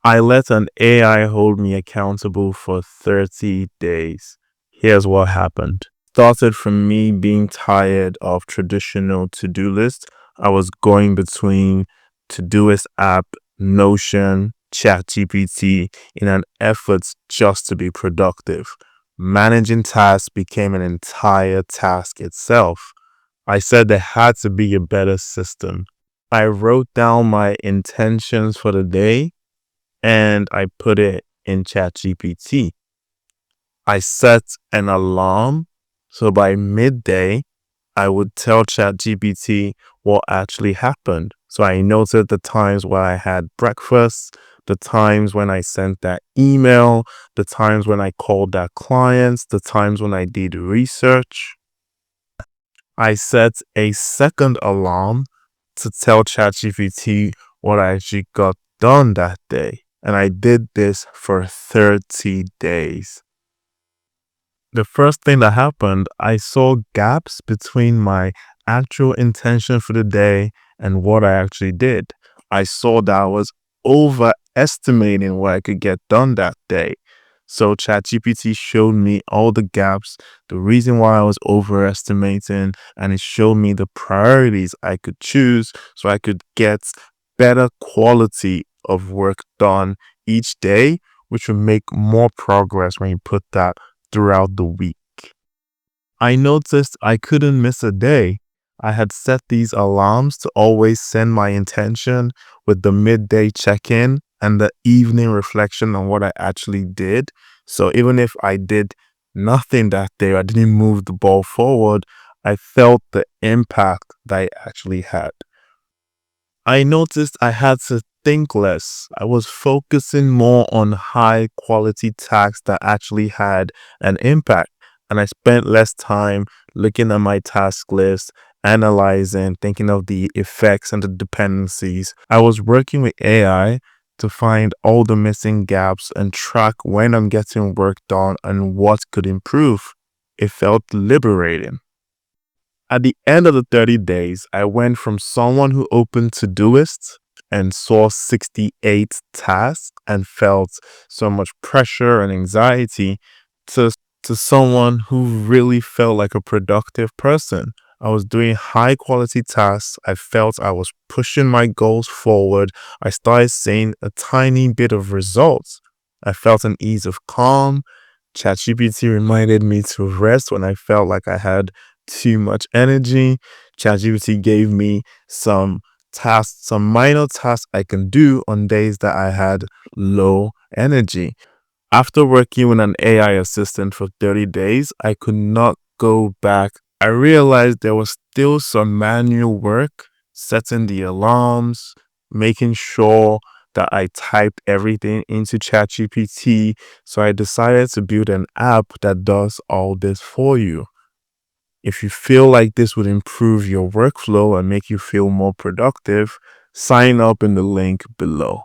I let an AI hold me accountable for 30 days. Here's what happened. Started from me being tired of traditional to-do lists. I was going between Todoist app, Notion, ChatGPT in an effort just to be productive. Managing tasks became an entire task itself. I said there had to be a better system. I wrote down my intentions for the day and I put it in ChatGPT. I set an alarm. So by midday, I would tell ChatGPT what actually happened. So I noted the times where I had breakfast, the times when I sent that email, the times when I called that client, the times when I did research. I set a second alarm to tell ChatGPT what I actually got done that day. And I did this for 30 days. The first thing that happened, I saw gaps between my actual intention for the day and what I actually did. I saw that I was overestimating what I could get done that day. So ChatGPT showed me all the gaps, the reason why I was overestimating, and it showed me the priorities I could choose so I could get better quality of work done each day, which would make more progress when you put that throughout the week. I noticed I couldn't miss a day. I had set these alarms to always send my intention with the midday check-in and the evening reflection on what I actually did. So even if I did nothing that day, I didn't move the ball forward, I felt the impact that I actually had. I noticed I had to think less. I was focusing more on high quality tasks that actually had an impact. And I spent less time looking at my task list, analyzing, thinking of the effects and the dependencies. I was working with AI to find all the missing gaps and track when I'm getting work done and what could improve. It felt liberating. At the end of the 30 days, I went from someone who opened Todoist and saw 68 tasks and felt so much pressure and anxiety to, to someone who really felt like a productive person. I was doing high quality tasks. I felt I was pushing my goals forward. I started seeing a tiny bit of results. I felt an ease of calm. ChatGPT reminded me to rest when I felt like I had too much energy. ChatGPT gave me some tasks, some minor tasks I can do on days that I had low energy. After working with an AI assistant for 30 days, I could not go back. I realized there was still some manual work, setting the alarms, making sure that I typed everything into ChatGPT. So I decided to build an app that does all this for you. If you feel like this would improve your workflow and make you feel more productive, sign up in the link below.